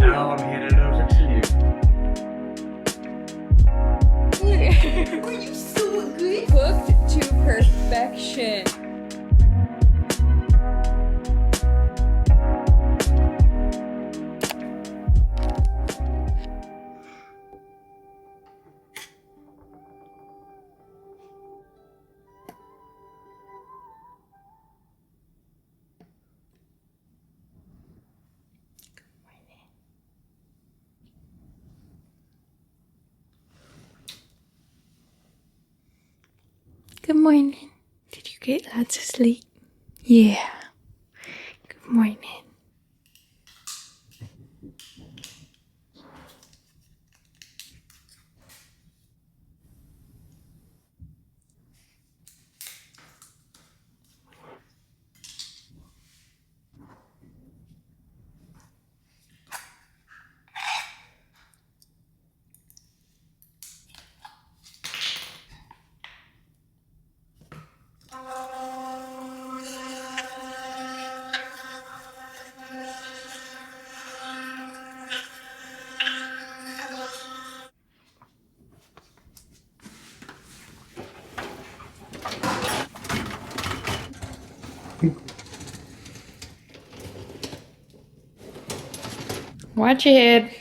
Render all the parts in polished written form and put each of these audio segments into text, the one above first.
Now I'm handing it over to you. Were you so good? Cooked to perfection. Good morning. Did you get lots of sleep? Yeah. Good morning. Watch your head.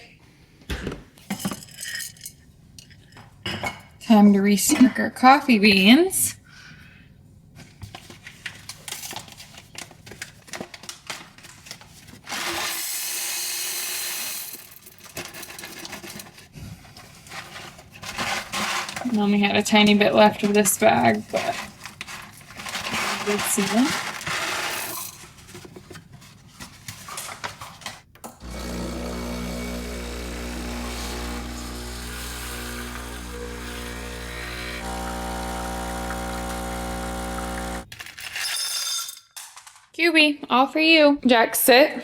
Time to re-smoke our coffee beans. I only had a tiny bit left of this bag, but let's see it. QB, all for you. Jack, sit.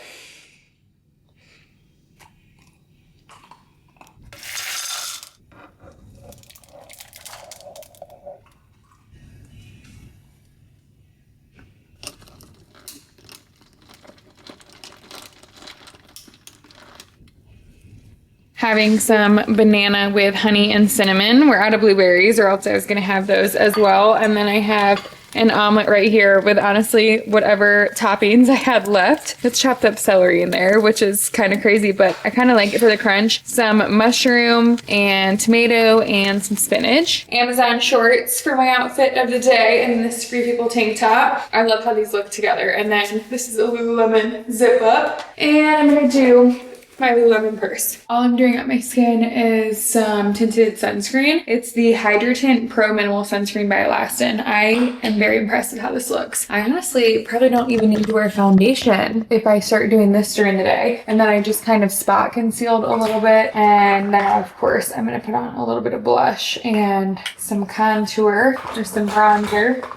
Having some banana with honey and cinnamon. We're out of blueberries, or else I was gonna have those as well. And then I have an omelet right here with honestly whatever toppings I had left. It's chopped up celery in there, which is kind of crazy, but I kind of like it for the crunch. Some mushroom and tomato and some spinach. Amazon shorts for my outfit of the day, and this Free People tank top. I love how these look together. And then this is a Lululemon zip up. And I'm gonna do my Lululemon purse. All I'm doing on my skin is some tinted sunscreen. It's the Hydra Tint Pro Minimal Sunscreen by Elastin. I am very impressed with how this looks. I honestly probably don't even need to wear foundation if I start doing this during the day. And then I just kind of spot concealed a little bit. And then of course I'm gonna put on a little bit of blush and some contour or some bronzer.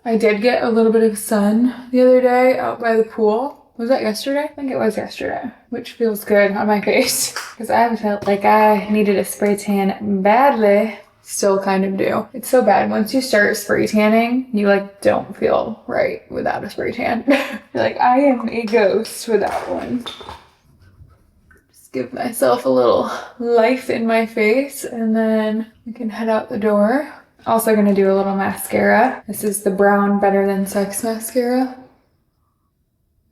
I did get a little bit of sun the other day out by the pool. Was that yesterday? I think it was yesterday, which feels good on my face because I felt like I needed a spray tan badly. Still kind of do. It's so bad. Once you start spray tanning, you like don't feel right without a spray tan. You're like, I am a ghost without one. Just give myself a little life in my face and then we can head out the door. Also gonna do a little mascara. This is the Brown Better Than Sex mascara.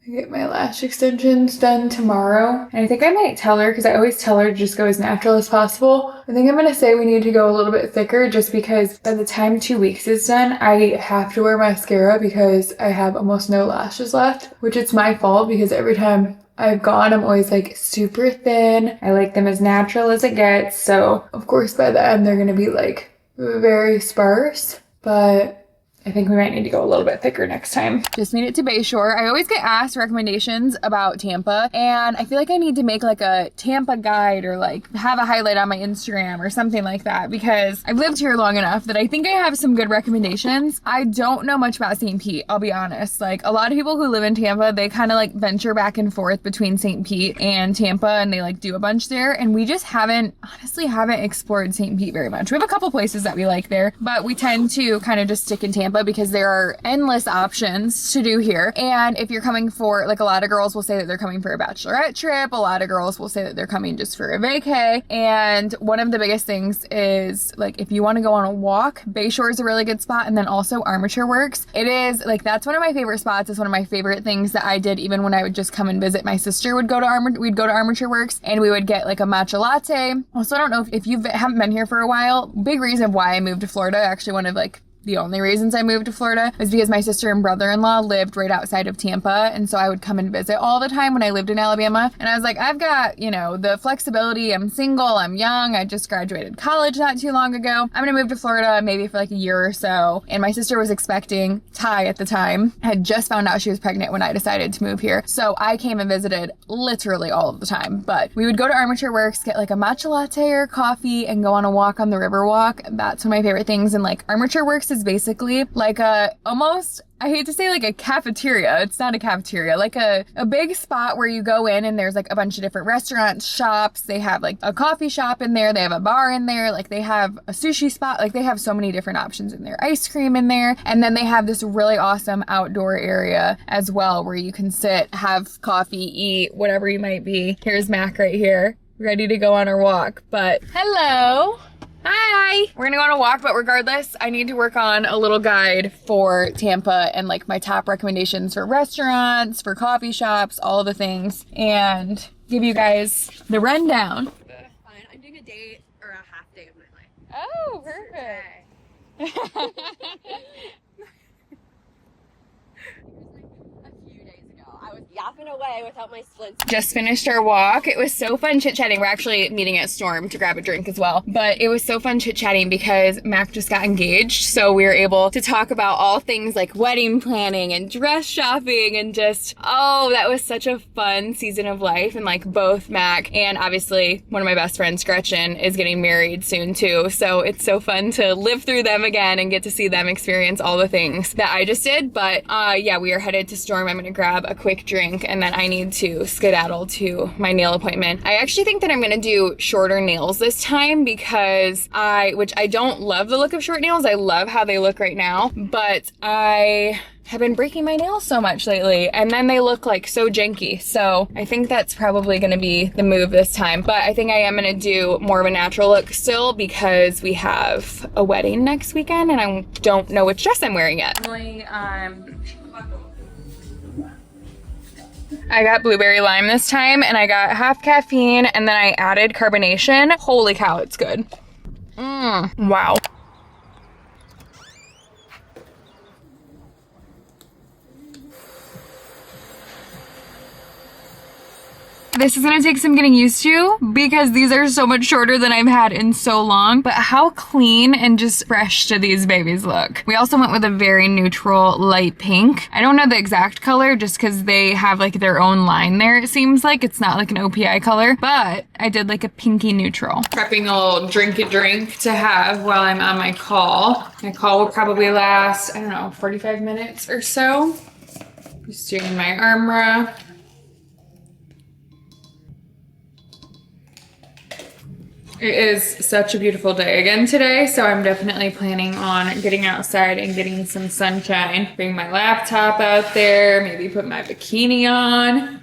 I get my lash extensions done tomorrow. And I think I might tell her, because I always tell her to just go as natural as possible. I think I'm going to say we need to go a little bit thicker just because by the time 2 weeks is done, I have to wear mascara because I have almost no lashes left, which it's my fault because every time I've gone, I'm always like super thin. I like them as natural as it gets. So of course by the end, they're going to be like very sparse, but I think we might need to go a little bit thicker next time. Just made it to Bayshore. I always get asked recommendations about Tampa, and I feel like I need to make like a Tampa guide or like have a highlight on my Instagram or something like that because I've lived here long enough that I think I have some good recommendations. I don't know much about St. Pete, I'll be honest. Like a lot of people who live in Tampa, they kind of like venture back and forth between St. Pete and Tampa and they like do a bunch there, and we just honestly haven't explored St. Pete very much. We have a couple places that we like there, but we tend to kind of just stick in Tampa Tampa because there are endless options to do here. And if you're coming for, like, a lot of girls will say that they're coming for a bachelorette trip. A lot of girls will say that they're coming just for a vacay. And one of the biggest things is, like, if you want to go on a walk, Bayshore is a really good spot. And then also Armature Works. It is, like, that's one of my favorite spots. It's one of my favorite things that I did even when I would just come and visit. My sister would go to we'd go to Armature Works and we would get, like, a matcha latte. Also, I don't know if you haven't been here for a while, big reason why I moved to Florida, actually one of, like, the only reasons I moved to Florida was because my sister and brother-in-law lived right outside of Tampa. And so I would come and visit all the time when I lived in Alabama. And I was like, I've got, you know, the flexibility. I'm single. I'm young. I just graduated college not too long ago. I'm going to move to Florida maybe for like a year or so. And my sister was expecting Ty at the time. I had just found out she was pregnant when I decided to move here. So I came and visited literally all of the time. But we would go to Armature Works, get like a matcha latte or coffee, and go on a walk on the Riverwalk. That's one of my favorite things. And like Armature Works is basically like a almost, I hate to say like a cafeteria. It's not a cafeteria, like a big spot where you go in and there's like a bunch of different restaurants, shops. They have like a coffee shop in there. They have a bar in there. Like they have a sushi spot. Like they have so many different options in there. Ice cream in there. And then they have this really awesome outdoor area as well where you can sit, have coffee, eat, whatever you might be. Here's Mac right here, ready to go on our walk. But hello. Hi! We're gonna go on a walk, but regardless, I need to work on a little guide for Tampa and like my top recommendations for restaurants, for coffee shops, all the things, and give you guys the rundown. Fine. I'm doing a day or a half day of my life. Oh, perfect. A few days ago, I was yapping away without my splints. Just finished our walk. It was so fun chit-chatting. We're actually meeting at Storm to grab a drink as well. But it was so fun chit-chatting because Mac just got engaged. So we were able to talk about all things like wedding planning and dress shopping and just, oh, that was such a fun season of life. And like both Mac and obviously one of my best friends, Gretchen, is getting married soon too. So it's so fun to live through them again and get to see them experience all the things that I just did. But yeah, we are headed to Storm. I'm gonna grab a quick drink and then I need to skedaddle to my nail appointment. I actually think that I'm gonna do shorter nails this time because which I don't love the look of short nails. I love how they look right now, but I have been breaking my nails so much lately and then they look like so janky. So I think that's probably gonna be the move this time. But I think I am gonna do more of a natural look still because we have a wedding next weekend and I don't know which dress I'm wearing yet. I got blueberry lime this time and I got half caffeine and then I added carbonation. Holy cow, it's good. Wow. This is gonna take some getting used to because these are so much shorter than I've had in so long, but how clean and just fresh do these babies look. We also went with a very neutral light pink. I don't know the exact color just because they have like their own line there, it seems like. It's not like an OPI color, but I did like a pinky neutral. Prepping a little drink to have while I'm on my call. My call will probably last, I don't know, 45 minutes or so. Just doing my Oura. It is such a beautiful day again today, so I'm definitely planning on getting outside and getting some sunshine. Bring my laptop out there, maybe put my bikini on.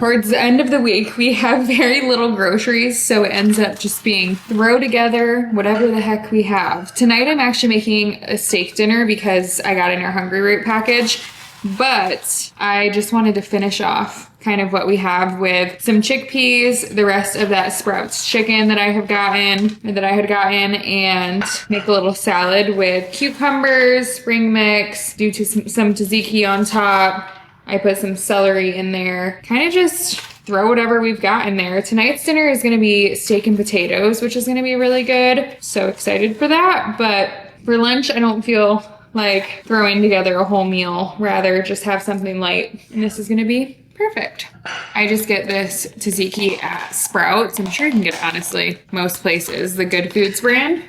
Towards the end of the week, we have very little groceries, so it ends up just being throw together whatever the heck we have. Tonight I'm actually making a steak dinner because I got in our Hungry Root package, but I just wanted to finish off kind of what we have with some chickpeas, the rest of that Sprouts chicken that I had gotten, and make a little salad with cucumbers, spring mix, do some tzatziki on top. I put some celery in there, kind of just throw whatever we've got in there. Tonight's dinner is gonna be steak and potatoes, which is gonna be really good. So excited for that. But for lunch, I don't feel like throwing together a whole meal, rather just have something light. And this is gonna be perfect. I just get this tzatziki at Sprouts. I'm sure you can get it, honestly, most places, the Good Foods brand.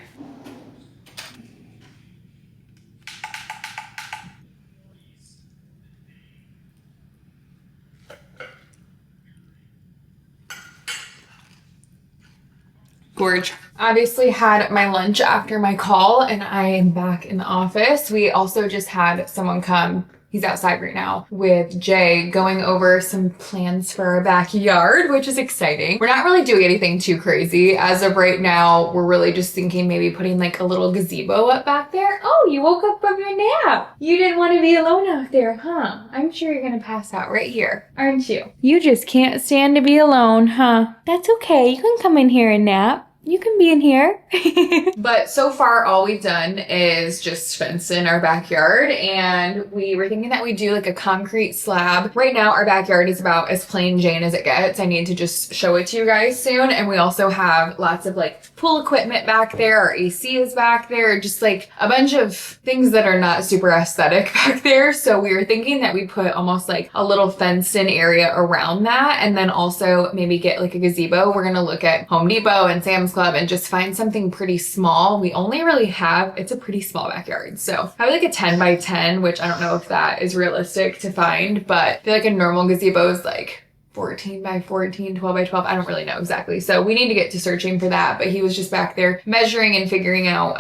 Gorge. Obviously had my lunch after my call and I am back in the office. We also just had someone come, he's outside right now, with Jay going over some plans for our backyard, which is exciting. We're not really doing anything too crazy. As of right now, we're really just thinking maybe putting like a little gazebo up back there. Oh, you woke up from your nap. You didn't want to be alone out there, huh? I'm sure you're gonna pass out right here, aren't you? You just can't stand to be alone, huh? That's okay. You can come in here and nap. You can be in here. But so far, all we've done is just fence in our backyard, and we were thinking that we do like a concrete slab. Right now, our backyard is about as plain Jane as it gets. I need to just show it to you guys soon. And we also have lots of like pool equipment back there. Our AC is back there. Just like a bunch of things that are not super aesthetic back there. So we were thinking that we put almost like a little fenced in area around that, and then also maybe get like a gazebo. We're gonna look at Home Depot and Sam's Club and just find something pretty small. We only really have, it's a pretty small backyard. So I have like a 10 by 10, which I don't know if that is realistic to find, but I feel like a normal gazebo is like 14 by 14, 12 by 12. I don't really know exactly. So we need to get to searching for that. But he was just back there measuring and figuring out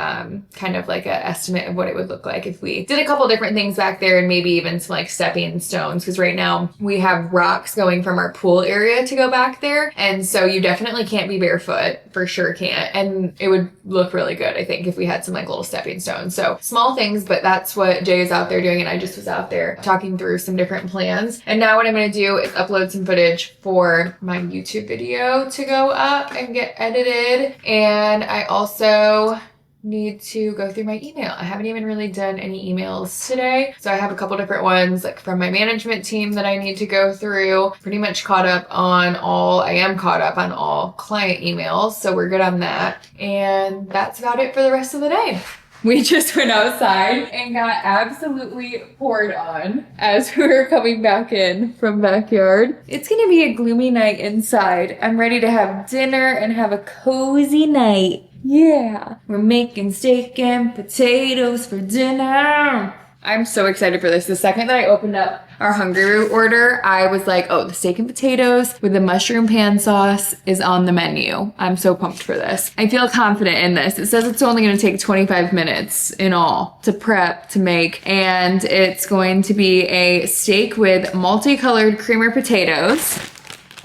kind of like an estimate of what it would look like if we did a couple different things back there, and maybe even some like stepping stones. Because right now we have rocks going from our pool area to go back there. And so you definitely can't be barefoot, for sure can't. And it would look really good, I think, if we had some like little stepping stones. So small things, but that's what Jay is out there doing. And I just was out there talking through some different plans. And now what I'm going to do is upload some footage for my YouTube video to go up and get edited. And I also need to go through my email. I haven't even really done any emails today. So I have a couple different ones like from my management team that I need to go through. Pretty much I am caught up on all client emails. So we're good on that. And that's about it for the rest of the day. We just went outside and got absolutely poured on as we were coming back in from backyard. It's gonna be a gloomy night inside. I'm ready to have dinner and have a cozy night. Yeah, we're making steak and potatoes for dinner. I'm so excited for this. The second that I opened up our Hungry Root order, I was like, oh, the steak and potatoes with the mushroom pan sauce is on the menu. I'm so pumped for this. I feel confident in this. It says it's only going to take 25 minutes in all to prep, to make, and it's going to be a steak with multicolored creamer potatoes,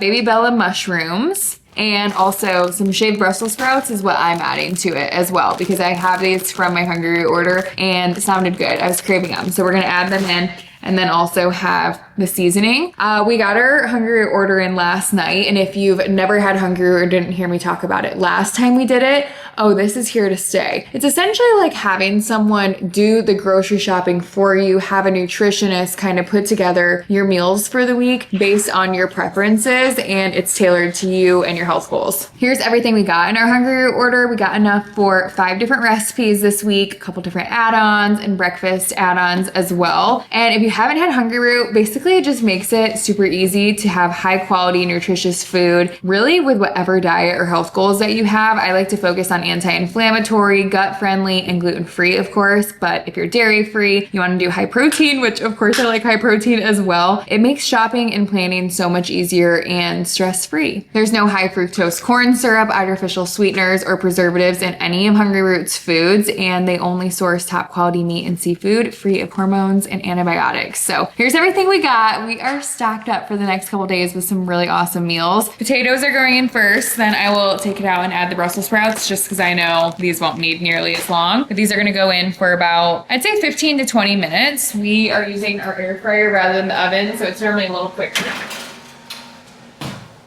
baby Bella mushrooms, and also some shaved Brussels sprouts is what I'm adding to it as well, because I have these from my Hungry Root order and it sounded good. I was craving them. So we're going to add them in, and then also have the seasoning. We got our Hungry Root order in last night, and if you've never had Hungry Root or didn't hear me talk about it last time we did it, oh, this is here to stay. It's essentially like having someone do the grocery shopping for you, have a nutritionist kind of put together your meals for the week based on your preferences, and it's tailored to you and your health goals. Here's everything we got in our Hungry Root order. We got enough for 5 different recipes this week, a couple different add-ons and breakfast add-ons as well. And if you haven't had Hungry Root, basically it just makes it super easy to have high quality, nutritious food, really with whatever diet or health goals that you have. I like to focus on anti-inflammatory, gut-friendly, and gluten-free, of course. But if you're dairy-free, you want to do high protein, which of course I like high protein as well. It makes shopping and planning so much easier and stress-free. There's no high fructose corn syrup, artificial sweeteners, or preservatives in any of Hungry Root's foods, and they only source top quality meat and seafood free of hormones and antibiotics. probiotics. So here's everything we got. We are stocked up for the next couple days with some really awesome meals. Potatoes are going in first, then I will take it out and add the Brussels sprouts just because I know these won't need nearly as long. But these are gonna go in for about, I'd say 15 to 20 minutes. We are using our air fryer rather than the oven, so it's normally a little quicker.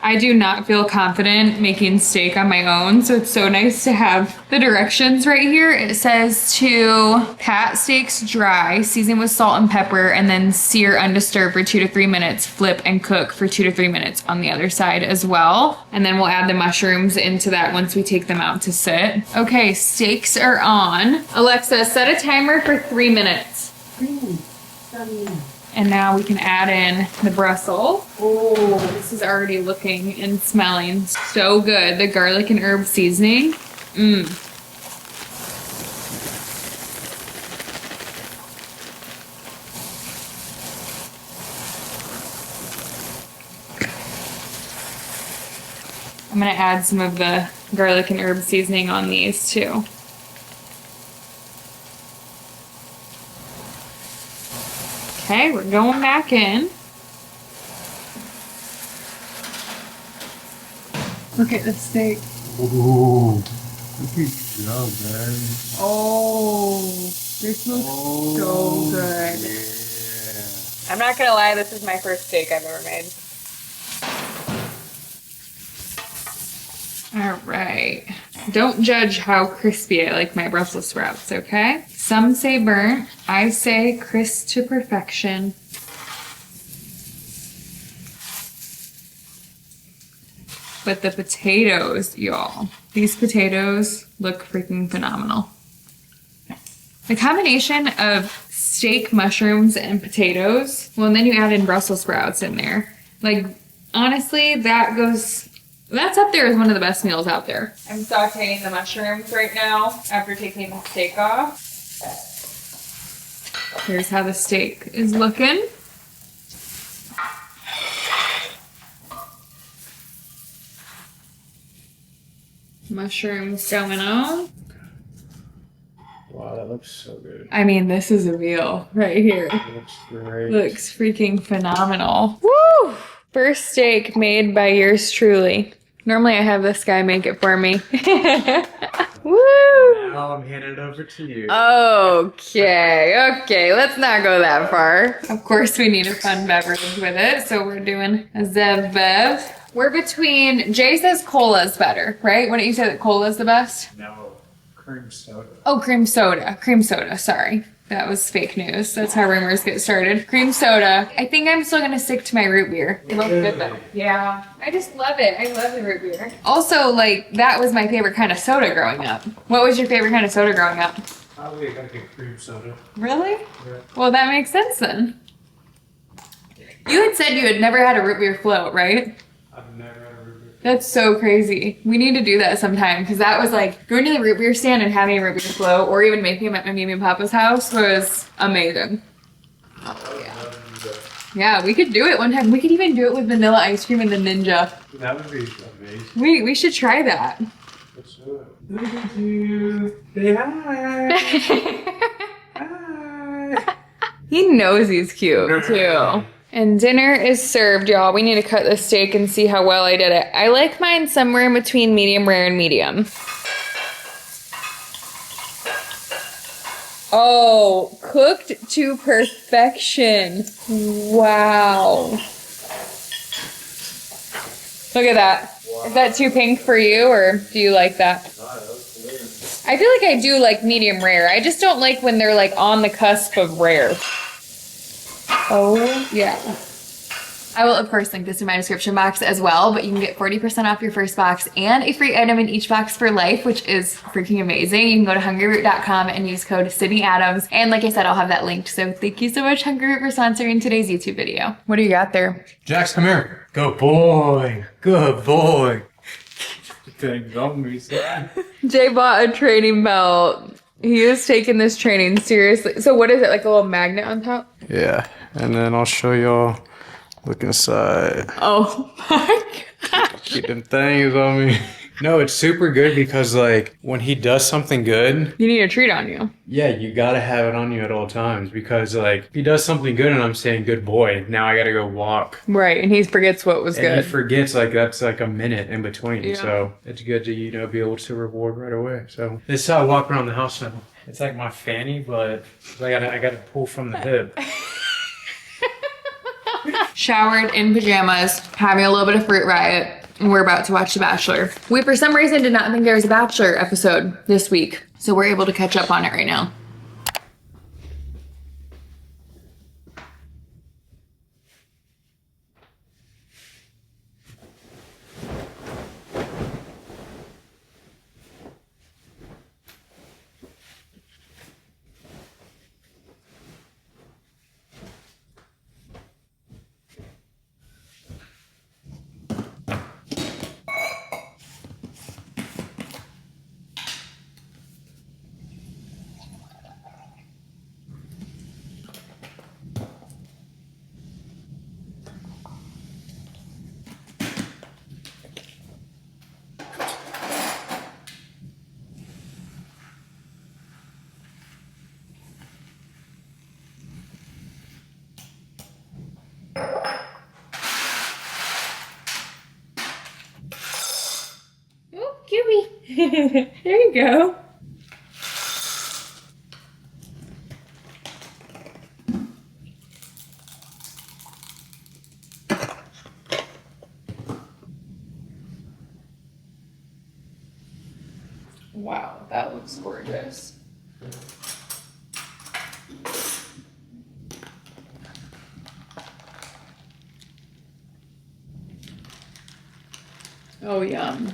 I do not feel confident making steak on my own, so it's so nice to have the directions right here. It says to pat steaks dry, season with salt and pepper, and then sear undisturbed for 2 to 3 minutes, flip and cook for 2 to 3 minutes on the other side as well. And then we'll add the mushrooms into that once we take them out to sit. Okay, steaks are on. Alexa, set a timer for 3 minutes. And now we can add in the Brussels. Oh, this is already looking and smelling so good. The garlic and herb seasoning. I'm gonna add some of the garlic and herb seasoning on these too. Okay, we're going back in. Look at the steak. Ooh. Good job, man. Oh, this looks so good. Yeah. I'm not gonna lie, this is my first steak I've ever made. All right. Don't judge how crispy I like my Brussels sprouts, okay? Some say burnt. I say crisp to perfection. But the potatoes, y'all. These potatoes look freaking phenomenal. The combination of steak, mushrooms, and potatoes, well, and then you add in Brussels sprouts in there. Like, honestly, that's up there as one of the best meals out there. I'm sauteing the mushrooms right now after taking the steak off. Here's how the steak is looking. Mushrooms going on. Wow, that looks so good. I mean, this is a meal right here. It looks great. Looks freaking phenomenal. Woo! First steak made by yours truly. Normally I have this guy make it for me. Woo! Now I'm handing it over to you. Okay, let's not go that far. Of course we need a fun beverage with it, so we're doing a Zev Bev. We're between, Jay says cola's better, right? Wouldn't you say that cola's the best? No, cream soda. Oh, cream soda, sorry. That was fake news. That's how rumors get started. Cream soda. I think I'm still gonna stick to my root beer. It looks good though. Yeah. I just love it. I love the root beer. Also, like, that was my favorite kind of soda growing up. What was your favorite kind of soda growing up? Probably I gotta get cream soda. Really? Yeah. Well, that makes sense then. You had said you had never had a root beer float, right? I've never had a root beer. That's so crazy. We need to do that sometime because that was like going to the root beer stand and having a root beer float or even making them at my Mimi and Papa's house was amazing. Oh, yeah. Yeah, we could do it one time. We could even do it with vanilla ice cream and the Ninja. That would be amazing. We should try that. Let's do it. Look at you. Say hi. Hi. He knows he's cute too. And dinner is served, y'all. We need to cut the steak and see how well I did it. I like mine somewhere in between medium rare and medium. Oh, cooked to perfection. Wow. Look at that. Wow. Is that too pink for you, or do you like that? I feel like I do like medium rare. I just don't like when they're like on the cusp of rare. Oh, yeah. I will, of course, link this in my description box as well, but you can get 40% off your first box and a free item in each box for life, which is freaking amazing. You can go to hungryroot.com and use code Sydney Adams. And like I said, I'll have that linked. So thank you so much, Hungry Root, for sponsoring today's YouTube video. What do you got there? Jax, come here. Good boy. Good boy. Things on me, son. Jay bought a training belt. He is taking this training seriously. So what is it, like a little magnet on top? Yeah, and then I'll show y'all. Look inside. Oh my gosh. Keep them things on me. No, it's super good because like when he does something good, You need a treat on you. yeah, you gotta have it on you at all times because like if he does something good and I'm saying good boy, now I gotta go walk. Right, and he forgets what was And he good. forgets like that's like a minute in between. Yeah. So it's good to, you know, be able to reward right away. So this is how I walk around the house now. It's like my fanny, but I gotta pull from the hip. Showered in pajamas, having a little bit of fruit riot, and we're about to watch The Bachelor. We, for some reason, did not think there was a Bachelor episode this week, so we're able to catch up on it right now. Oh, Kiwi. There you go. Wow, that looks gorgeous. Oh, yum.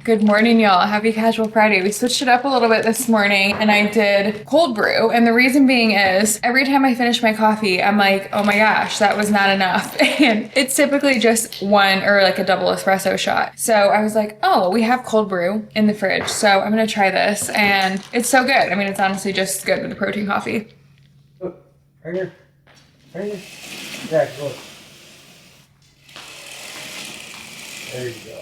Good morning, y'all. Happy Casual Friday. We switched it up a little bit this morning and I did cold brew. And the reason being is every time I finish my coffee, I'm like, oh my gosh, that was not enough. And it's typically just one or like a double espresso shot. So I was like, oh, we have cold brew in the fridge. So I'm going to try this and it's so good. I mean, it's honestly just good with the protein coffee. Look, right here. Right here. Yeah, look. There you go.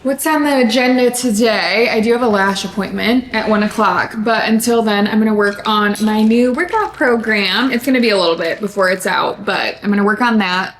What's on the agenda today? I do have a lash appointment at 1 o'clock, but until then, I'm gonna work on my new workout program. It's gonna be a little bit before it's out, but I'm gonna work on that.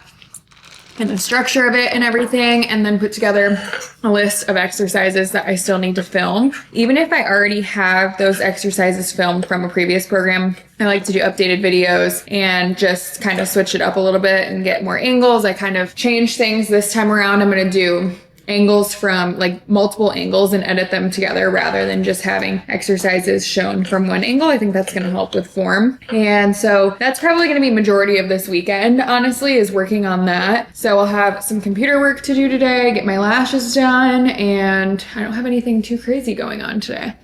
and the structure of it and everything, and then put together a list of exercises that I still need to film. Even if I already have those exercises filmed from a previous program, I like to do updated videos and just kind of switch it up a little bit and get more angles. I kind of change things this time around. I'm going to do angles from like multiple angles and edit them together rather than just having exercises shown from one angle. I think that's going to help with form. And so that's probably going to be majority of this weekend, honestly, is working on that. So I'll have some computer work to do today, get my lashes done, and I don't have anything too crazy going on today.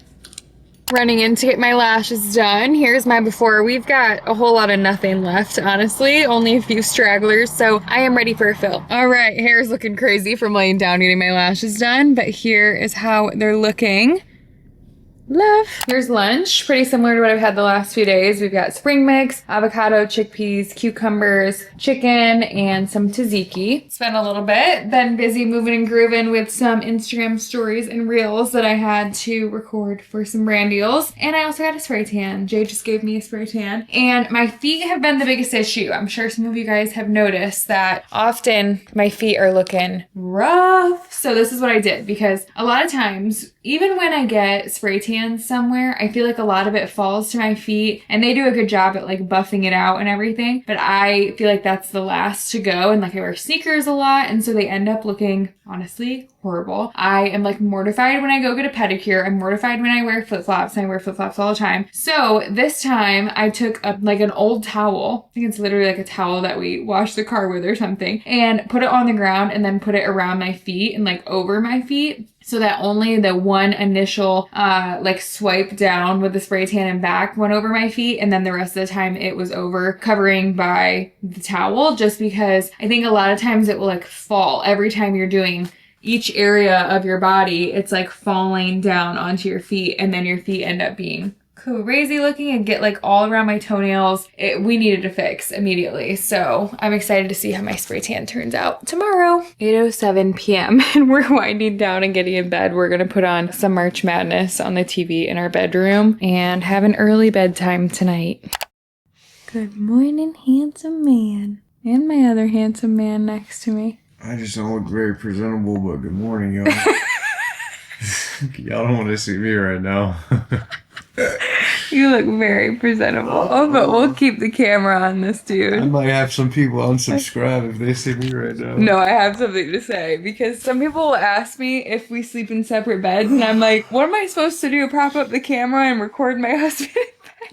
Running in to get my lashes done. Here's my before. We've got a whole lot of nothing left, honestly. Only a few stragglers, so I am ready for a fill. All right, hair's looking crazy from laying down getting my lashes done, but here is how they're looking. Love. Here's lunch, pretty similar to what I've had the last few days. We've got spring mix, avocado, chickpeas, cucumbers, chicken, and some tzatziki. Spent a little bit, been busy moving and grooving with some Instagram stories and reels that I had to record for some brand deals. And I also got a spray tan. Jay just gave me a spray tan. And my feet have been the biggest issue. I'm sure some of you guys have noticed that often my feet are looking rough. So this is what I did, because a lot of times, even when I get spray tans somewhere, I feel like a lot of it falls to my feet, and they do a good job at like buffing it out and everything, but I feel like that's the last to go, and like I wear sneakers a lot, and so they end up looking, honestly, horrible. I am like mortified when I go get a pedicure. I'm mortified when I wear flip-flops, and I wear flip-flops all the time. So this time I took like an old towel, I think it's literally like a towel that we wash the car with or something, and put it on the ground and then put it around my feet and like over my feet, so that only the one initial like swipe down with the spray tan and back went over my feet, and then the rest of the time it was over covering by the towel, just because I think a lot of times it will like fall every time you're doing each area of your body. It's like falling down onto your feet, and then your feet end up being crazy looking and get like all around my toenails. We needed to fix immediately. So I'm excited to see how my spray tan turns out tomorrow. 8:07 p.m. and we're winding down and getting in bed. We're gonna put on some March Madness on the TV in our bedroom and have an early bedtime tonight. Good morning, handsome man. And my other handsome man next to me. I just don't look very presentable, but good morning, y'all. Y'all don't want to see me right now. You look very presentable. Oh, but we'll keep the camera on this I dude. might have some people unsubscribe if they see me right now. No, I have something to say, because some people will ask me if we sleep in separate beds, and I'm like, what am I supposed to do? Prop up the camera and record my husband?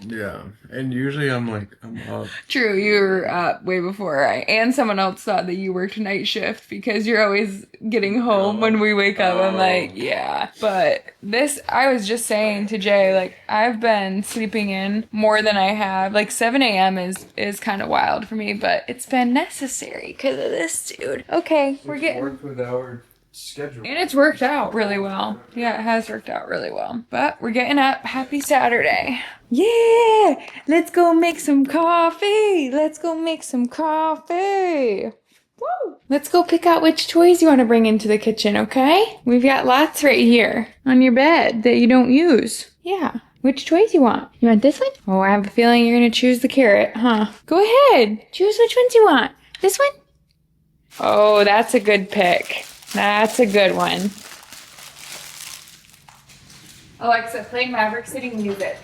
Yeah, and usually I'm up. True, you were up way before and someone else thought that you worked night shift because you're always getting home when we wake up. I'm like, yeah. But this, I was just saying to Jay, like, I've been sleeping in more than I have. Like 7 a.m. is kind of wild for me, but it's been necessary because of this dude. Okay, we're getting... Work with our schedule. And it's worked out really well. Yeah, it has worked out really well. But we're getting up. Happy Saturday. Yeah! Let's go make some coffee. Let's go make some coffee. Woo! Let's go pick out which toys you want to bring into the kitchen, okay? We've got lots right here on your bed that you don't use. Yeah. Which toys you want? You want this one? Oh, I have a feeling you're going to choose the carrot, huh? Go ahead. Choose which ones you want. This one? Oh, that's a good pick. That's a good one. Alexa, play Maverick City music.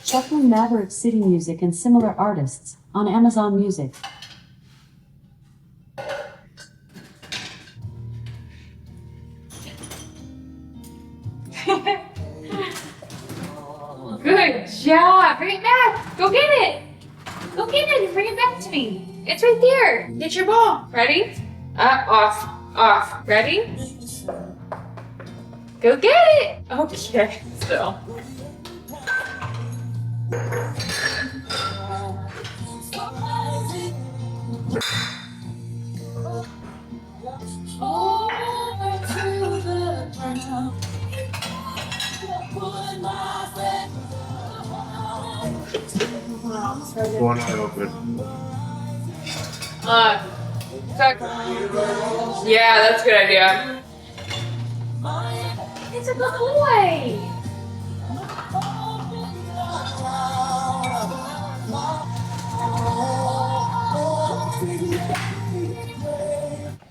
Shuffling Maverick City music and similar artists on Amazon Music. Good job. Bring it back. Go get it. Go get it and bring it back to me. It's right there. Get your ball. Ready? Off. Off. Ready? Go get it. Okay. Still. One eye open. Yeah, that's a good idea. It's a good boy.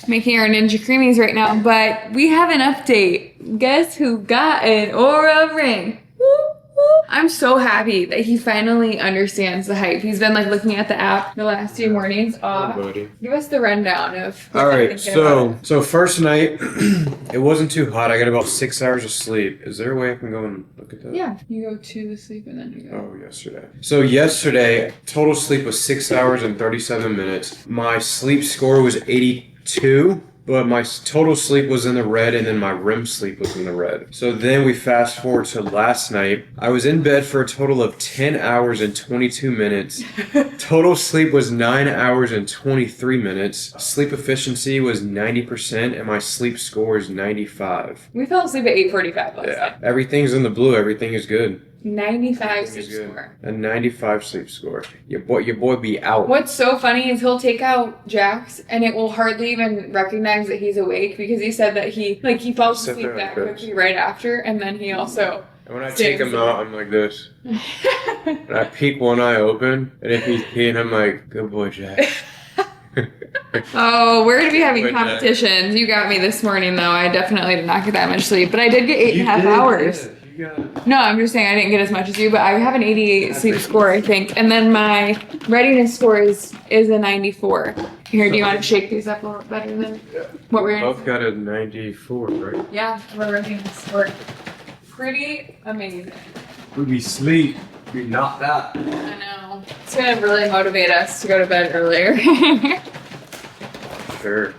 making our Ninja Creamies right now, but we have an update. Guess who got an Oura ring? Woo, woo. I'm so happy that he finally understands the hype. He's been like looking at the app the last few mornings. Buddy. Give us the rundown of what All you're right, thinking about it. so first night, it wasn't too hot. I got about 6 hours of sleep. Is there a way I can go and look at that? Yeah, you go to the sleep and then you go. Oh, yesterday. So yesterday, total sleep was 6 hours and 37 minutes. My sleep score was 82. But my total sleep was in the red, and then my REM sleep was in the red. So then we fast forward to last night. I was in bed for a total of 10 hours and 22 minutes. Total sleep was 9 hours and 23 minutes. Sleep efficiency was 90%, and my sleep score is 95. We fell asleep at 8:45 last night. Everything's in the blue. Everything is good. 95 sleep Everything's good. score. A 95 sleep score. Your boy be out. What's so funny is he'll take out Jax and it will hardly even recognize that he's awake because he said that he falls Sit asleep there that like this. quickly right after, and then he also And when I Stay take him asleep. out, I'm like this. And I peek one eye open, and if he's peeing, I'm like, good boy, Jack. Oh, we're gonna be having Good night. competitions. You got me this morning though. I definitely did not get that much sleep, but I did get 8.5 hours. You got it. No, I'm just saying I didn't get as much as you, but I have an 88 sleep score, I think. And then my readiness score is a 94. Here, do you want to shake these up a little better than what we're Both got a 94, right? Yeah, my readiness score. Pretty amazing. We be sleep. We knocked out. I know. It's gonna really motivate us to go to bed earlier. Sure.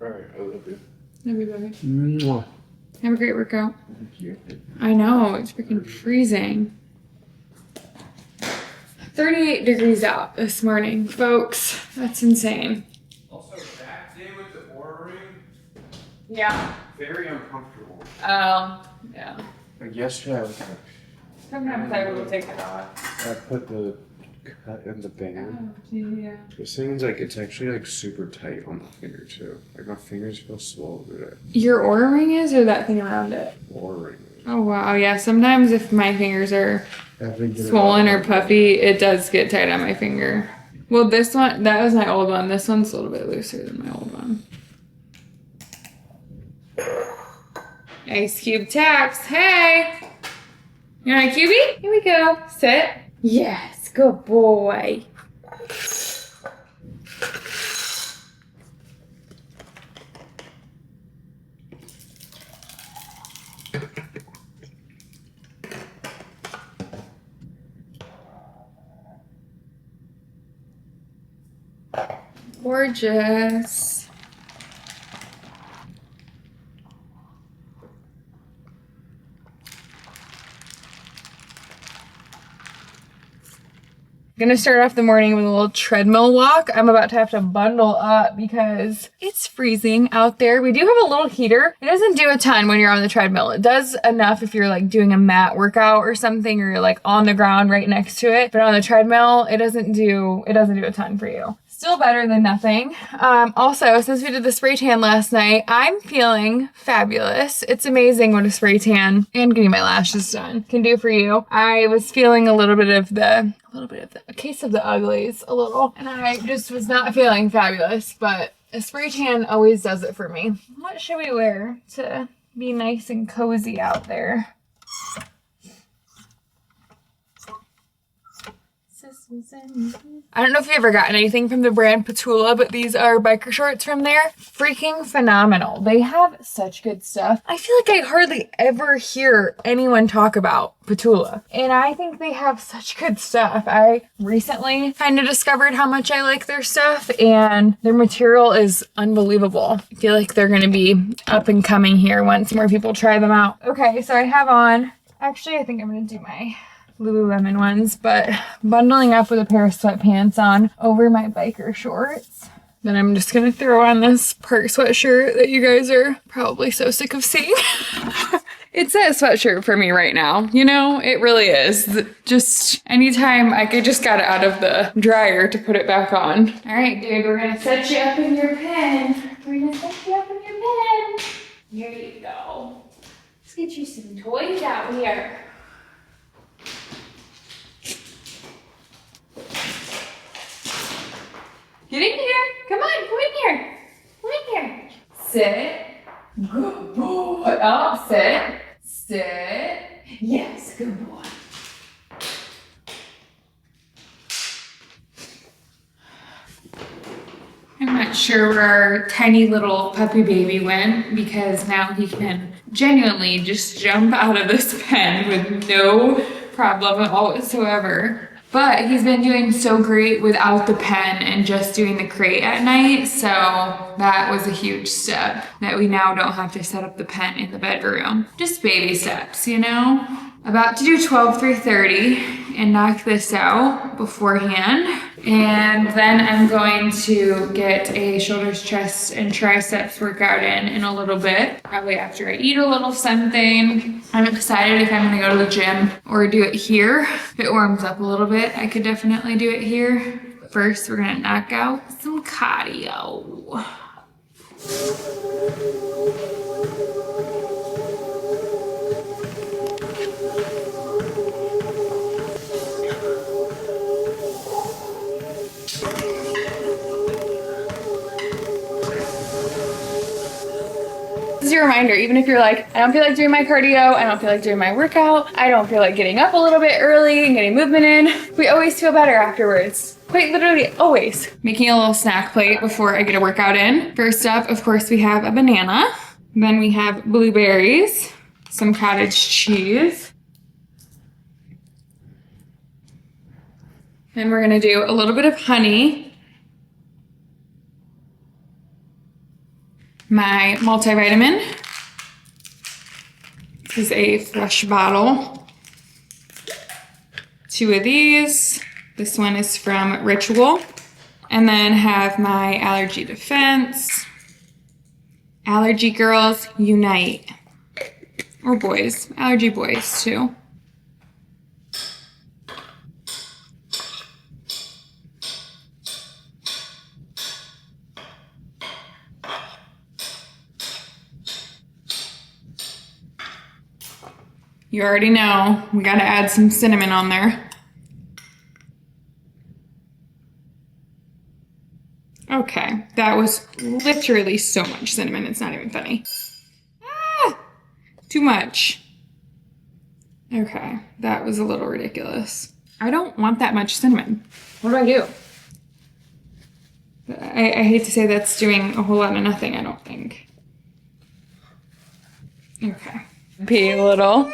Alright, I love you. Love you, baby. Mwah. Have a great workout. Thank you. I know, it's freaking freezing. 38 degrees out this morning, folks. That's insane. Also, back day with the Oura ring, Yeah. very uncomfortable. Yeah. Like yesterday, I was like, Sometimes I will take it off. I put the cut in the band. Oh, yeah. This thing's like, it's actually like super tight on my finger too. Like my fingers feel swollen today. Your Oura ring is, or that thing around it? Oura ring. Oh wow, yeah. Sometimes if my fingers are swollen or puffy, it does get tight on my finger. Well, this one, that was my old one. This one's a little bit looser than my old one. Ice Cube tax. Hey! You want a cubie? Here we go. Sit. Yes, good boy. Gorgeous. Gonna start off the morning with a little treadmill walk. I'm about to have to bundle up because it's freezing out there. We do have a little heater. It doesn't do a ton when you're on the treadmill. It does enough if you're like doing a mat workout or something, or you're like on the ground right next to it. But on the treadmill, it doesn't do a ton for you. Still better than nothing. Also, since we did the spray tan last night, I'm feeling fabulous. It's amazing what a spray tan and getting my lashes done can do for you. I was feeling a case of the uglies, and I just was not feeling fabulous, but a spray tan always does it for me. What should we wear to be nice and cozy out there? I don't know if you've ever gotten anything from the brand Petula, but these are biker shorts from there. Freaking phenomenal. They have such good stuff. I feel like I hardly ever hear anyone talk about Petula, and I think they have such good stuff. I recently kind of discovered how much I like their stuff, and their material is unbelievable. I feel like they're going to be up and coming here once more people try them out. Okay, so I have on, actually I think I'm going to do my Lululemon ones, but bundling up with a pair of sweatpants on over my biker shorts. Then I'm just gonna throw on this park sweatshirt that you guys are probably so sick of seeing. It's that sweatshirt for me right now. You know, it really is. Just anytime I just got it out of the dryer to put it back on. All right, dude, we're gonna set you up in your pen. We're gonna set you up in your pen. Here you go. Let's get you some toys out here. Get in here. Come on, come in here. Come in here. Sit. Good boy. Oh, sit. Sit. Yes, good boy. I'm not sure where our tiny little puppy baby went because now he can genuinely just jump out of this pen with no problem at all whatsoever. But he's been doing so great without the pen and just doing the crate at night. So that was a huge step that we now don't have to set up the pen in the bedroom. Just baby steps, you know? About to do 12-3-30 and knock this out beforehand. And then I'm going to get a shoulders, chest, and triceps workout in a little bit. Probably after I eat a little something. I'm excited if I'm gonna go to the gym or do it here. If it warms up a little bit, I could definitely do it here. First, we're gonna knock out some cardio. This is your reminder, even if you're like, I don't feel like doing my cardio, I don't feel like doing my workout, I don't feel like getting up a little bit early and getting movement in, we always feel better afterwards. Quite literally always. Making a little snack plate before I get a workout in. First up, of course, we have a banana. Then we have blueberries, some cottage cheese. Then we're gonna do a little bit of honey. My multivitamin. This is a fresh bottle. 2 of these. This one is from Ritual. And then have my allergy defense. Allergy girls unite. Or boys, allergy boys too. You already know, we gotta add some cinnamon on there. Okay, that was literally so much cinnamon, it's not even funny. Ah, too much. Okay, that was a little ridiculous. I don't want that much cinnamon. What do I do? I hate to say that's doing a whole lot of nothing, I don't think. Okay. Pee a little.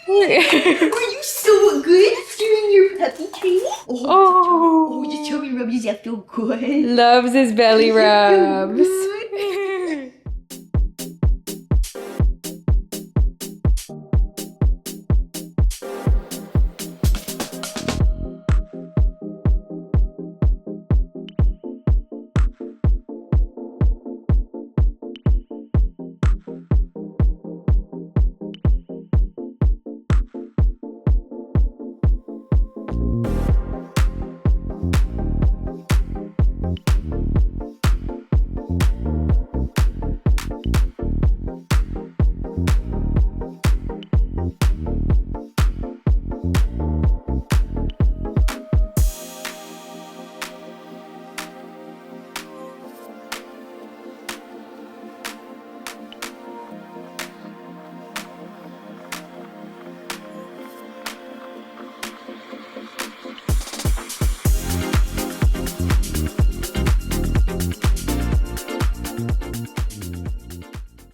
Were you so good during your puppy training? Oh, Your tummy rubs, that feel good. loves his belly rubs.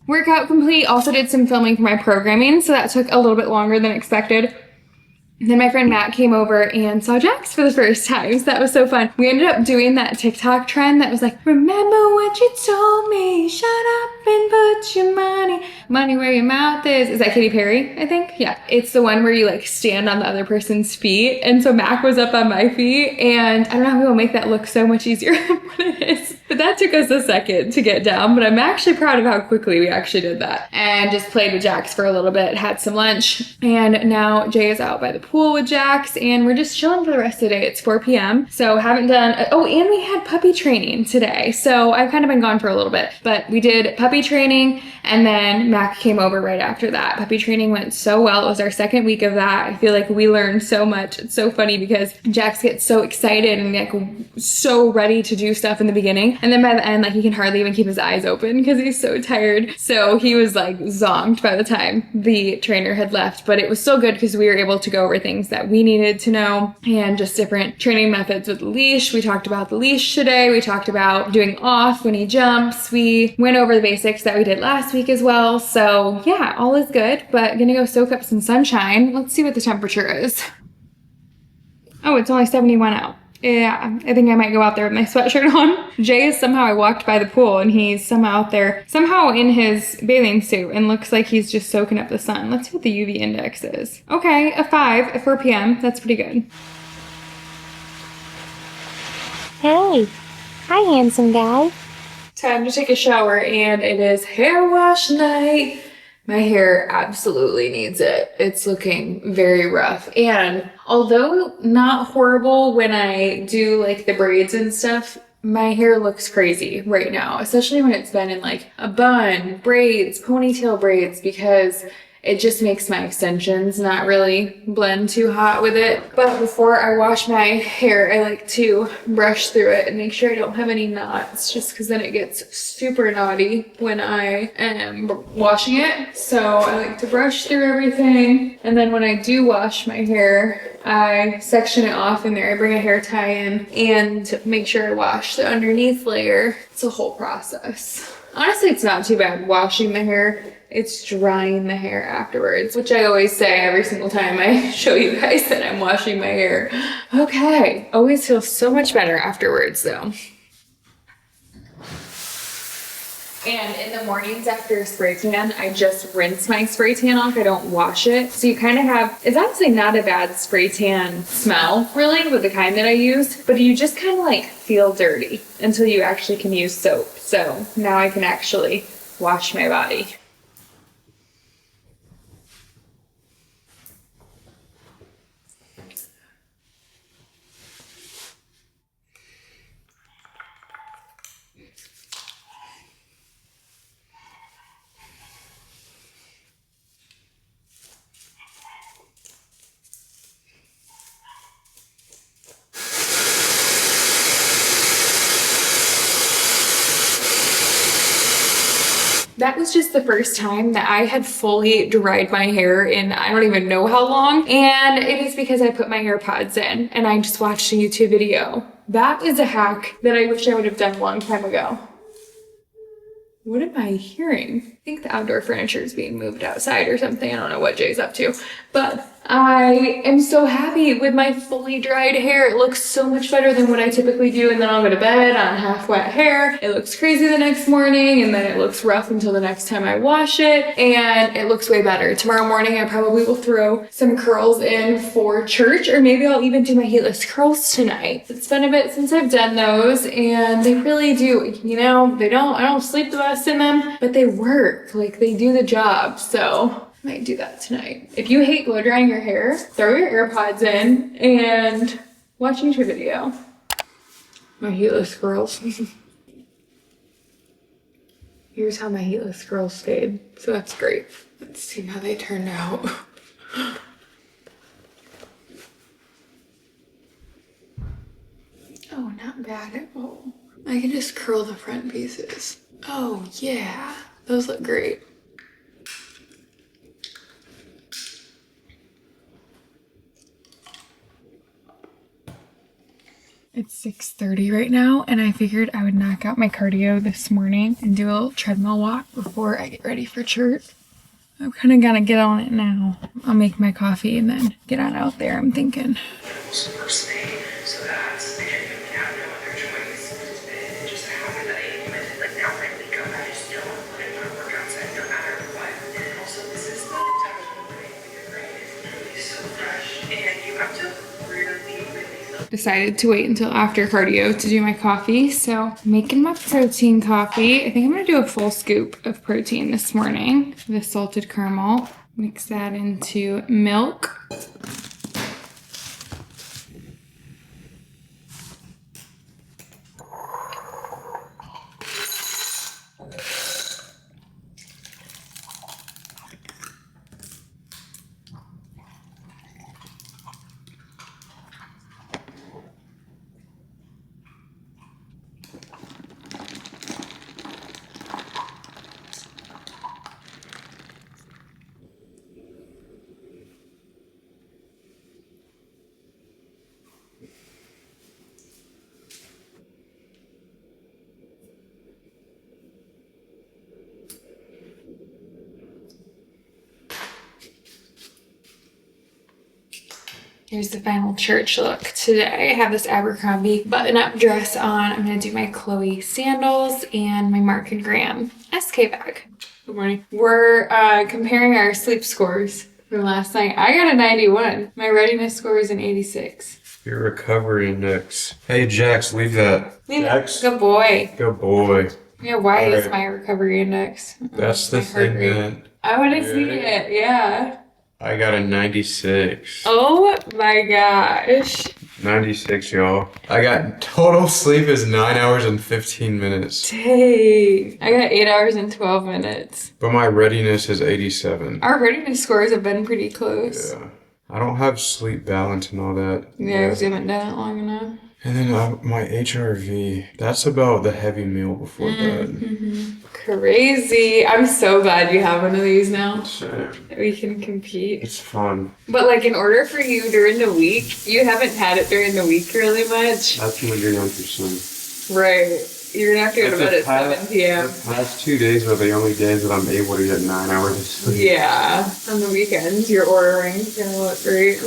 Workout complete. Also did some filming for my programming, so that took a little bit longer than expected. Then my friend Matt came over and saw Jax for the first time, so that was so fun. We ended up doing that TikTok trend that was like, remember what you told me, shut up and put your money where your mouth is. Is that Katy Perry, I think? Yeah. It's the one where you like stand on the other person's feet. And so Mac was up on my feet, and I don't know how we'll make that look so much easier than what it is. But that took us a second to get down, but I'm actually proud of how quickly we actually did that. And just played with Jax for a little bit, had some lunch, and now Jay is out by the pool with Jax, and we're just chilling for the rest of the day. It's 4 p.m., so haven't done, oh, and we had puppy training today, so I've kind of been gone for a little bit, but we did puppy training, and then Mac came over right after that. Puppy training went so well. It was our second week of that. I feel like we learned so much. It's so funny because Jax gets so excited and like so ready to do stuff in the beginning. And then by the end, like he can hardly even keep his eyes open because he's so tired. So he was like zonked by the time the trainer had left. But it was so good because we were able to go over things that we needed to know and just different training methods with the leash. We talked about the leash today. We talked about doing off when he jumps. We went over the basics that we did last week as well. So yeah, all is good, but gonna go soak up some sunshine. Let's see what the temperature is. Oh, it's only 71 out. Yeah, I think I might go out there with my sweatshirt on. Jay is somehow, I walked by the pool and he's somehow out there, somehow in his bathing suit and looks like he's just soaking up the sun. Let's see what the UV index is. Okay, a 5 at 4 p.m. That's pretty good. Hey, hi handsome guy. Time to take a shower and it is hair wash night. My hair absolutely needs it. It's looking very rough. And although not horrible when I do like the braids and stuff, my hair looks crazy right now, especially when it's been in like a bun, braids, ponytail braids, because it just makes my extensions not really blend too hot with it. But before I wash my hair, I like to brush through it and make sure I don't have any knots, just because then it gets super knotty when I am washing it. So I like to brush through everything. And then when I do wash my hair, I section it off in there. I bring a hair tie in and make sure I wash the underneath layer. It's a whole process. Honestly, it's not too bad washing the hair. It's drying the hair afterwards, which I always say every single time I show you guys that I'm washing my hair. Okay, always feels so much better afterwards though. And in the mornings after a spray tan, I just rinse my spray tan off. I don't wash it. So you kind of have, it's honestly not a bad spray tan smell really with the kind that I use, but you just kind of like feel dirty until you actually can use soap. So now I can actually wash my body. That was just the first time that I had fully dried my hair in I don't even know how long. And it is because I put my hair pods in and I just watched a YouTube video. That is a hack that I wish I would have done a long time ago. What am I hearing? I think the outdoor furniture is being moved outside or something. I don't know what Jay's up to, but I am so happy with my fully dried hair. It looks so much better than what I typically do, and then I'll go to bed on half wet hair. It looks crazy the next morning, and then it looks rough until the next time I wash it, and it looks way better. Tomorrow morning, I probably will throw some curls in for church, or maybe I'll even do my heatless curls tonight. It's been a bit since I've done those, and they really do, you know, I don't sleep the best in them, but they work, like they do the job, so might do that tonight. If you hate blow drying your hair, throw your AirPods in and watch a YouTube video. My heatless curls. Here's how my heatless curls stayed, so that's great. Let's see how they turned out. Oh, not bad at all. I can just curl the front pieces. Oh yeah, those look great. It's 6:30 right now, and I figured I would knock out my cardio this morning and do a little treadmill walk before I get ready for church. I'm kind of gonna get on it now. I'll make my coffee and then get on out there, I'm thinking. So that they didn't have no other choice. It just happened that I implemented like now I wake up, I just don't put in my workouts in no matter what. And also this is the time of the morning when your brain is really so fresh and you have to really feel decided to wait until after cardio to do my coffee. So making my protein coffee. I think I'm gonna do a full scoop of protein this morning. The salted caramel. Mix that into milk. Here's the final church look today. I have this Abercrombie button-up dress on. I'm gonna do my Chloe sandals and my Mark and Graham SK bag. Good morning. We're comparing our sleep scores from last night. I got a 91. My readiness score is an 86. Your recovery index. Hey, Jax, leave that. Jax? Good boy. Good boy. Yeah, why is Alright. my recovery index? That's the My heart thing rate. that I want to see it, yeah. I got a 96. Oh my gosh. 96, y'all. I got total sleep is 9 hours and 15 minutes. Dang. I got 8 hours and 12 minutes. But my readiness is 87. Our readiness scores have been pretty close. Yeah. I don't have sleep balance and all that. Yeah, because we haven't done it long enough. And then my HRV. That's about the heavy meal before bed. Crazy. I'm so glad you have one of these now. So, We can compete. it's fun. But like in order for you during the week, you haven't had it during the week really much. That's when you're young for Right. You're gonna have to go to bed at 7 p.m. The past 2 days are the only days that I'm able to get 9 hours of sleep. Yeah. On the weekends, your ordering is gonna look great.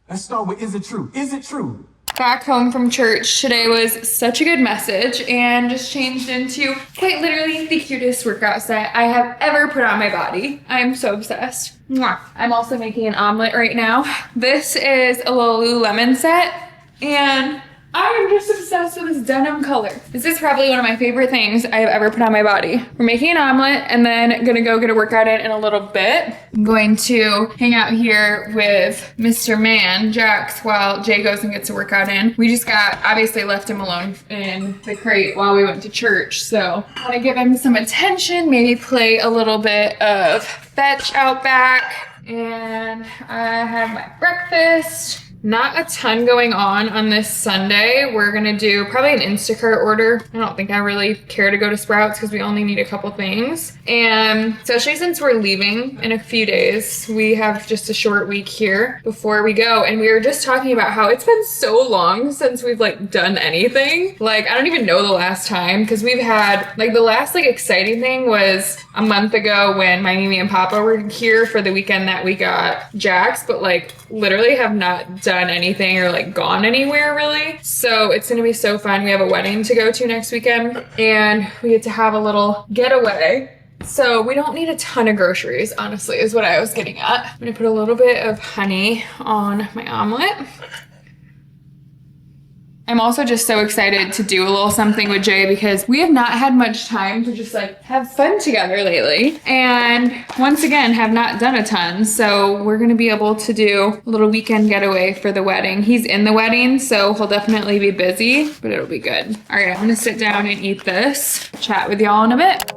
Let's start with, is it true? Is it true? Back home from church today was such a good message and just changed into quite literally the cutest workout set I have ever put on my body. I'm so obsessed. Mwah. I'm also making an omelet right now. This is a Lululemon set and I am just obsessed with this denim color. This is probably one of my favorite things I have ever put on my body. We're making an omelet and then gonna go get a workout in a little bit. I'm going to hang out here with Mr. Man, Jax, while Jay goes and gets a workout in. We just obviously left him alone in the crate while we went to church. So I wanna give him some attention, maybe play a little bit of fetch out back. And I have my breakfast. Not a ton going on this Sunday. We're gonna do probably an Instacart order. I don't think I really care to go to Sprouts because we only need a couple things. And especially since we're leaving in a few days, we have just a short week here before we go. And we were just talking about how it's been so long since we've like done anything. Like, I don't even know the last time because we've had like the last like exciting thing was a month ago when my Mimi and Papa were here for the weekend that we got Jax, but like literally have not done anything or like gone anywhere really. So it's gonna be so fun. We have a wedding to go to next weekend and we get to have a little getaway. So we don't need a ton of groceries, honestly, is what I was getting at. I'm gonna put a little bit of honey on my omelet. I'm also just so excited to do a little something with Jay because we have not had much time to just like have fun together lately. And once again, have not done a ton. So we're gonna be able to do a little weekend getaway for the wedding. He's in the wedding, so he'll definitely be busy, but it'll be good. All right, I'm gonna sit down and eat this. Chat with y'all in a bit.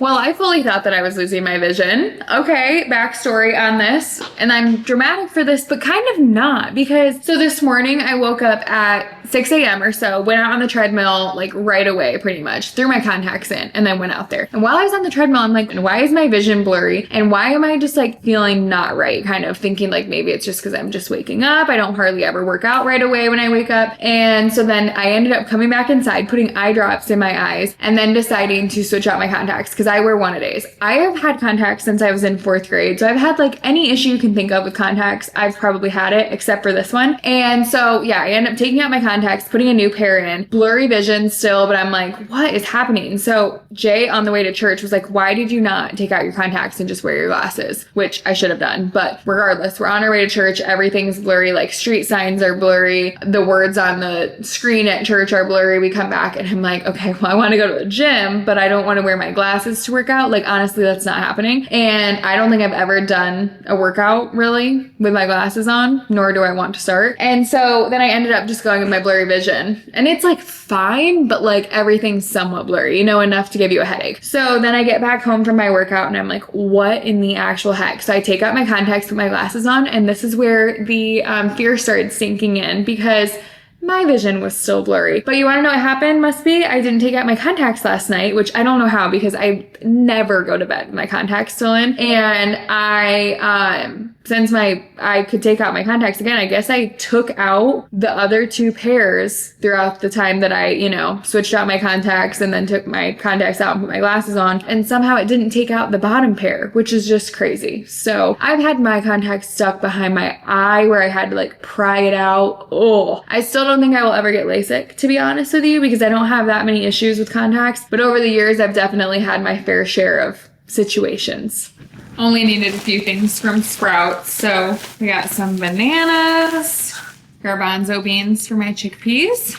Well, I fully thought that I was losing my vision. Okay, backstory on this. And I'm dramatic for this, but kind of not, because so this morning I woke up at 6 a.m. or so, went out on the treadmill like right away, pretty much, threw my contacts in, and then went out there. And while I was on the treadmill, I'm like, why is my vision blurry? And why am I just like feeling not right? Kind of thinking like maybe it's just because I'm just waking up. I don't hardly ever work out right away when I wake up. And so then I ended up coming back inside, putting eye drops in my eyes, and then deciding to switch out my contacts because I wear one-a-days. I have had contacts since I was in 4th grade. So I've had like any issue you can think of with contacts. I've probably had it except for this one. And so yeah, I ended up taking out my contacts, putting a new pair in, blurry vision still, but I'm like, what is happening? So Jay on the way to church was like, why did you not take out your contacts and just wear your glasses? Which I should have done. But regardless, we're on our way to church. Everything's blurry. Like street signs are blurry. The words on the screen at church are blurry. We come back and I'm like, okay, well, I want to go to the gym, but I don't want to wear my glasses to work out. Like, honestly, that's not happening. And I don't think I've ever done a workout really with my glasses on, nor do I want to start. And so then I ended up just going with my blurry vision. And it's like fine, but like everything's somewhat blurry, you know, enough to give you a headache. So then I get back home from my workout and I'm like, what in the actual heck? So I take out my contacts, put my glasses on, and this is where the fear started sinking in because my vision was still blurry. But you want to know what happened? Must be I didn't take out my contacts last night, which I don't know how because I never go to bed with my contacts still in. And since I could take out my contacts again, I guess I took out the other 2 pairs throughout the time that I, you know, switched out my contacts and then took my contacts out and put my glasses on. And somehow it didn't take out the bottom pair, which is just crazy. So I've had my contacts stuck behind my eye where I had to like pry it out. Oh, I still don't think I will ever get LASIK, to be honest with you, because I don't have that many issues with contacts. But over the years, I've definitely had my fair share of situations. Only needed a few things from Sprouts. So we got some bananas, garbanzo beans for my chickpeas,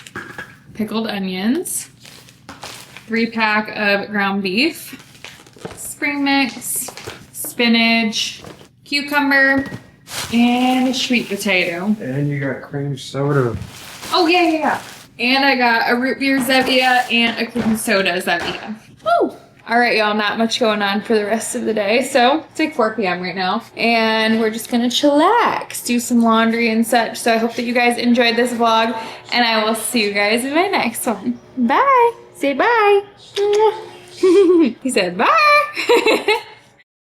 pickled onions, 3-pack of ground beef, spring mix, spinach, cucumber, and a sweet potato. And you got cream soda. Oh, yeah. And I got a root beer Zevia and a cream soda Zevia. Woo! All right, y'all, not much going on for the rest of the day. So it's like 4 p.m. right now. And we're just going to chillax, do some laundry and such. So I hope that you guys enjoyed this vlog. And I will see you guys in my next one. Bye. Say bye. He said bye.